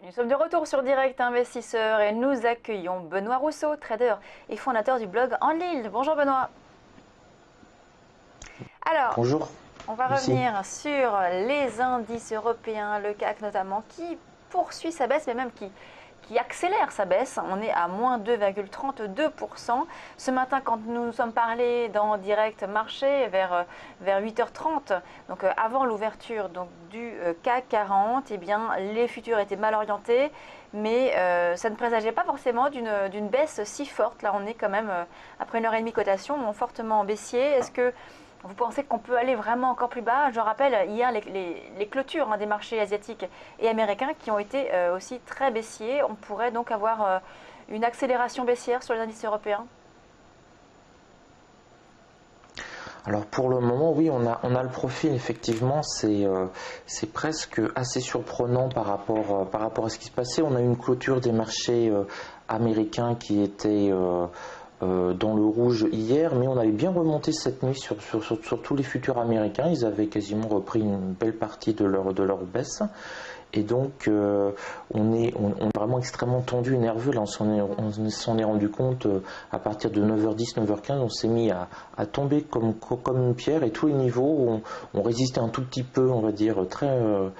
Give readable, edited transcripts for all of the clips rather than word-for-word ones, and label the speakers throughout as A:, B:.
A: Nous sommes de retour sur Direct Investisseur et nous accueillons Benoît Rousseau, trader et fondateur du blog En Ligne. Bonjour Benoît. Alors,
B: Bonjour,
A: on va
B: Lucie.
A: revenir sur les indices européens, le CAC notamment, qui poursuit sa baisse, mais même qui accélère sa baisse. On est à moins 2,32%. Ce matin, quand nous nous sommes parlé dans Direct Marché vers 8h30, donc avant l'ouverture du CAC 40, eh bien, les futurs étaient mal orientés, mais ça ne présageait pas forcément d'une baisse si forte. Là, on est quand même, après 1h30 cotation, fortement en baissier. Est-ce que vous pensez qu'on peut aller vraiment encore plus bas? Je rappelle hier les clôtures des marchés asiatiques et américains qui ont été aussi très baissiers. On pourrait donc avoir une accélération baissière sur les indices européens?
B: Alors pour le moment, oui, on a le profil, effectivement, c'est presque assez surprenant par rapport à ce qui se passait. On a eu une clôture des marchés américains qui était dans le rouge hier, mais on avait bien remonté cette nuit sur tous les futurs américains. Ils avaient quasiment repris une belle partie de leur baisse. Et donc, on est vraiment extrêmement tendu et nerveux. Là, on s'en est rendu compte à partir de 9h10, 9h15. On s'est mis à tomber comme une pierre, et tous les niveaux ont résisté un tout petit peu, on va dire, de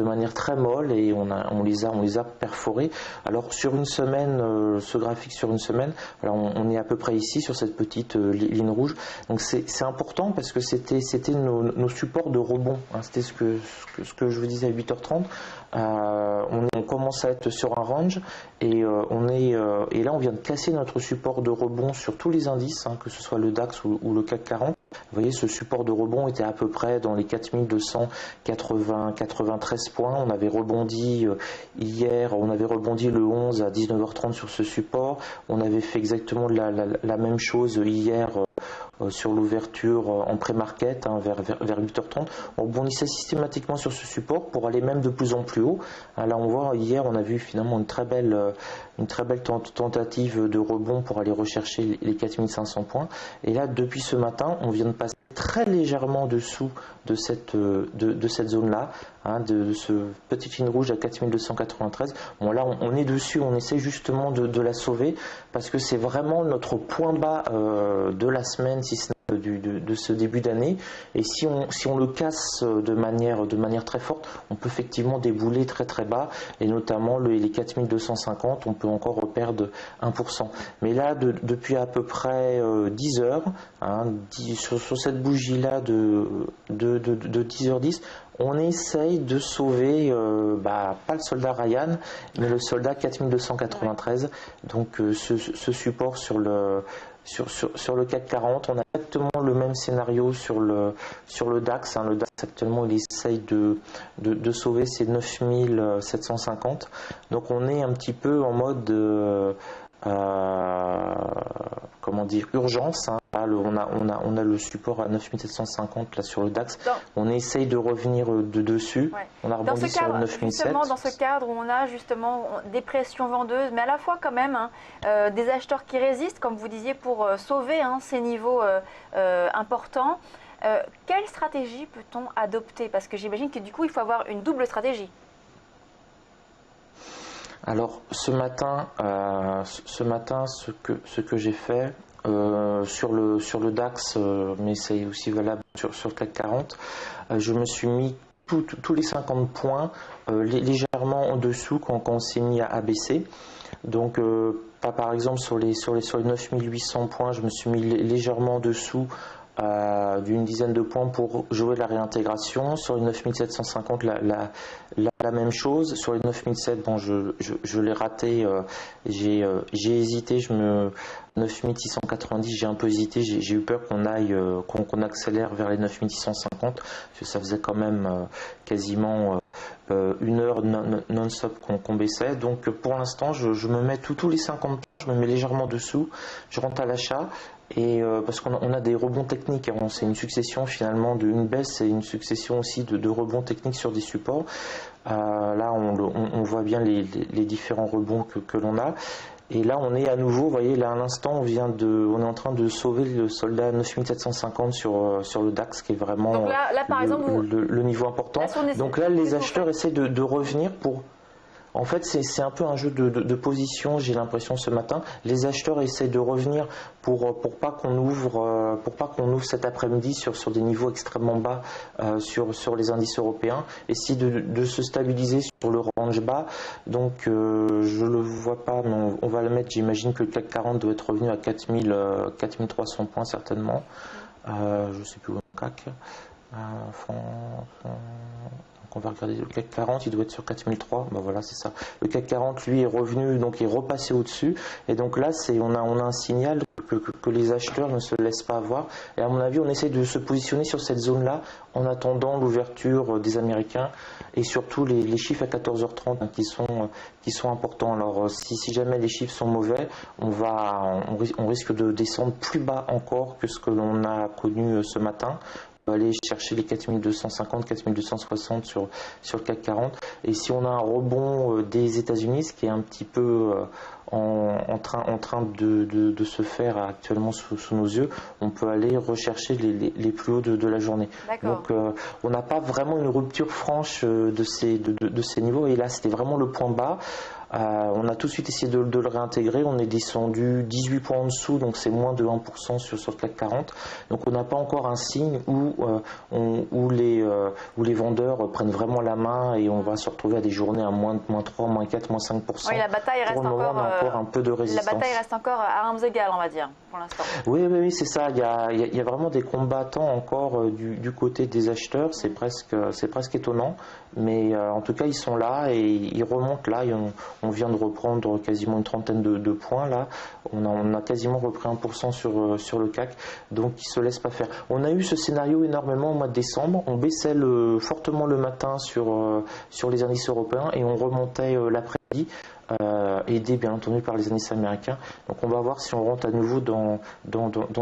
B: manière très molle, et on les a perforés. Alors sur une semaine, ce graphique sur une semaine, alors on est à peu près ici sur cette petite ligne rouge. Donc c'est important parce que c'était nos supports de rebond, hein. C'était ce que je vous disais à 8h30. On commence à être sur un range, et là on vient de casser notre support de rebond sur tous les indices, hein, que ce soit le DAX ou le CAC 40. Vous voyez, ce support de rebond était à peu près dans les 4293 points. On avait rebondi hier, on avait rebondi le 11 à 19h30 sur ce support. On avait fait exactement la même chose hier sur l'ouverture en pré-market, hein, vers 8h30. On rebondissait systématiquement sur ce support pour aller même de plus en plus haut. Là on voit, hier on a vu finalement une très belle tentative de rebond pour aller rechercher les 4500 points. Et là, depuis ce matin, on vient de passer très légèrement dessous de cette zone-là, hein, de ce petite ligne rouge à 4293. Bon, là, on est dessus, on essaie justement de la sauver, parce que c'est vraiment notre point bas de la semaine, si ce n'est de ce début d'année. Et si on le casse de manière très forte, on peut effectivement débouler très très bas, et notamment les 4250, on peut encore perdre 1%. Mais là, depuis à peu près 10 heures, hein, sur cette bougie-là de 10h10, on essaye de sauver, pas le soldat Ryan, mais le soldat 4293. Donc ce support sur le CAC 40, on a exactement le même scénario sur le DAX, hein. Le DAX actuellement, il essaye de sauver ses 9750. Donc on est un petit peu en mode comment dire, urgence, hein. Là, on a le support à 9750 là sur le DAX. On essaye de revenir de dessus.
A: Ouais.
B: On a rebondi sur le 9007.
A: Justement, dans ce cadre où on a justement des pressions vendeuses, mais à la fois quand même, hein, des acheteurs qui résistent, comme vous disiez, pour sauver, hein, ces niveaux importants. Quelle stratégie peut-on adopter? Parce que j'imagine que du coup, il faut avoir une double stratégie.
B: Alors ce matin, ce que j'ai fait sur le DAX, mais c'est aussi valable sur le CAC 40, je me suis mis tous les 50 points légèrement en dessous quand on s'est mis à baisser. Donc par exemple sur les 9800 points, je me suis mis légèrement en dessous d'une dizaine de points pour jouer la réintégration. Sur les 9750, la même chose. Sur les 9007, bon, je l'ai raté, j'ai hésité, 9690, j'ai un peu hésité, j'ai eu peur qu'on accélère vers les 9650, parce que ça faisait quand même quasiment une heure non-stop qu'on baissait. Donc pour l'instant, je me mets tous les 50 points, je me mets légèrement dessous, je rentre à l'achat. Et parce qu'on a des rebonds techniques, hein. C'est une succession finalement d'une baisse et une succession aussi de rebonds techniques sur des supports. Là on voit bien les différents rebonds que l'on a. Et là on est à nouveau, vous voyez, là à l'instant on est en train de sauver le soldat 9750 sur le DAX, qui est vraiment
A: donc là, par exemple,
B: le niveau important.
A: Là,
B: donc là les acheteurs essaient de revenir pour... En fait, c'est un peu un jeu de position, j'ai l'impression ce matin. Les acheteurs essaient de revenir pour pas qu'on ouvre cet après-midi sur des niveaux extrêmement bas sur les indices européens, essayer de se stabiliser sur le range bas. Donc je le vois pas, mais on va le mettre. J'imagine que le CAC 40 doit être revenu à 4300 points certainement. Je sais plus où est le CAC. On va regarder le CAC 40, il doit être sur 4003, ben voilà, c'est ça. Le CAC 40, lui, est revenu, donc est repassé au-dessus. Et donc là, on a un signal que les acheteurs ne se laissent pas avoir. Et à mon avis, on essaie de se positionner sur cette zone-là en attendant l'ouverture des Américains et surtout les chiffres à 14h30 hein, qui sont importants. Alors, si jamais les chiffres sont mauvais, on risque de descendre plus bas encore que ce que l'on a connu ce matin. Aller chercher les 4250, 4260 sur le CAC 40. Et si on a un rebond des États-Unis, ce qui est un petit peu en train de se faire actuellement sous nos yeux, on peut aller rechercher les plus hauts de la journée. Donc on n'a pas vraiment une rupture franche de ces niveaux. Et là, c'était vraiment le point bas. On a tout de suite essayé de le réintégrer, on est descendu 18 points en dessous, donc c'est moins de 1% sur le CAC 40. Donc on n'a pas encore un signe où les vendeurs prennent vraiment la main et on va se retrouver à des journées à moins 3, moins 4, moins 5%.
A: Oui, la bataille reste
B: pour le moment, on a encore un peu de résistance.
A: La bataille reste encore à armes égales, on va dire, pour l'instant.
B: Oui, c'est ça. Il y a vraiment des combattants encore du côté des acheteurs. C'est presque étonnant. Mais en tout cas, ils sont là et ils remontent là. Et on vient de reprendre quasiment une trentaine de points là. On a quasiment repris 1% sur le CAC. Donc, ils ne se laissent pas faire. On a eu ce scénario énormément au mois de décembre. On baissait fortement le matin sur les indices européens et on remontait l'après-midi. Aidé bien entendu par les indices américains. Donc on va voir si on rentre à nouveau dans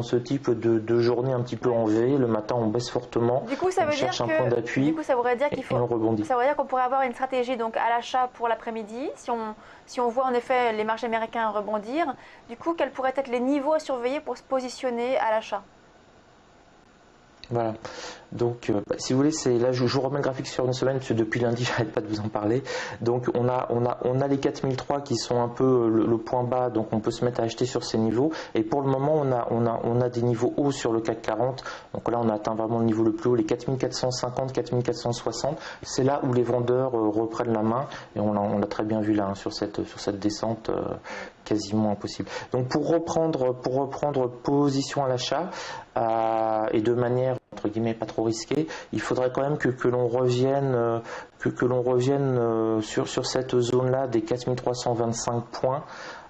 B: ce type de journée un petit peu en V. Le matin on baisse fortement,
A: du coup, ça veut
B: cherche
A: dire
B: un point d'appui
A: du coup, ça voudrait dire qu'il faut,
B: et on rebondit.
A: Ça veut dire qu'on pourrait avoir une stratégie donc à l'achat pour l'après-midi. Si on voit en effet les marchés américains rebondir, du coup quels pourraient être les niveaux à surveiller pour se positionner à l'achat?
B: Voilà. Donc, si vous voulez, là, je vous remets le graphique sur une semaine, parce que depuis lundi, j'arrête pas de vous en parler. Donc, on a les 4003 qui sont un peu le point bas, donc on peut se mettre à acheter sur ces niveaux. Et pour le moment, on a des niveaux hauts sur le CAC 40. Donc là, on a atteint vraiment le niveau le plus haut, les 4450, 4460. C'est là où les vendeurs reprennent la main. Et on l'a très bien vu là, hein, sur cette descente quasiment impossible. Donc, pour reprendre position à l'achat, et de manière entre guillemets pas trop risquée, il faudrait quand même que l'on revienne sur cette zone là des 4325 points,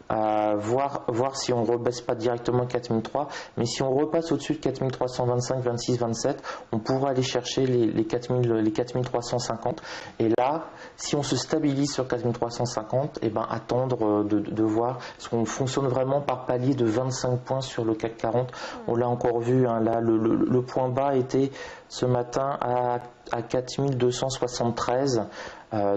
B: voir si on ne rebaisse pas directement 4003, mais si on repasse au-dessus de 4325, 26, 27, on pourra aller chercher les 4350. Et là, si on se stabilise sur 4350, et ben attendre de voir, parce qu'on fonctionne vraiment par palier de 25 points sur le CAC 40. On l'a encore vu, hein, là, le point bas était ce matin à 4273.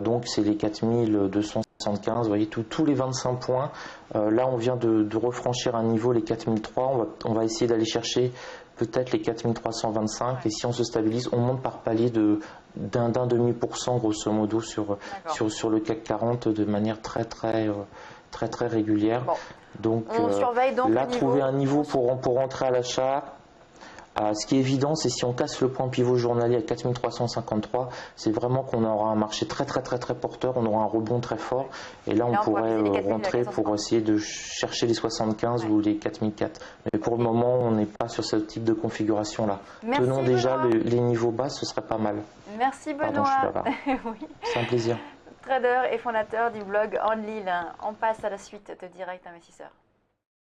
B: Donc c'est les 4275, vous voyez, tous les 25 points. Là, on vient de refranchir un niveau, les 4003. On va essayer d'aller chercher peut-être les 4325. Et si on se stabilise, on monte par palier d'un demi% grosso modo sur le CAC 40 de manière très régulière.
A: Bon.
B: Donc,
A: on surveille donc
B: là, trouver un niveau pour rentrer à l'achat. Ce qui est évident, c'est si on casse le point pivot journalier à 4353, c'est vraiment qu'on aura un marché très porteur, on aura un rebond très fort, et là on pourrait rentrer pour essayer de chercher les 75 ou les 4004. Mais pour le moment, on n'est pas sur ce type de configuration là. Tenons déjà les niveaux bas, ce serait pas mal.
A: Merci Benoît.
B: Pardon, je suis bavard.
A: Oui.
B: C'est un plaisir.
A: Trader et fondateur du blog OnLil. On passe à la suite de Direct Investisseur.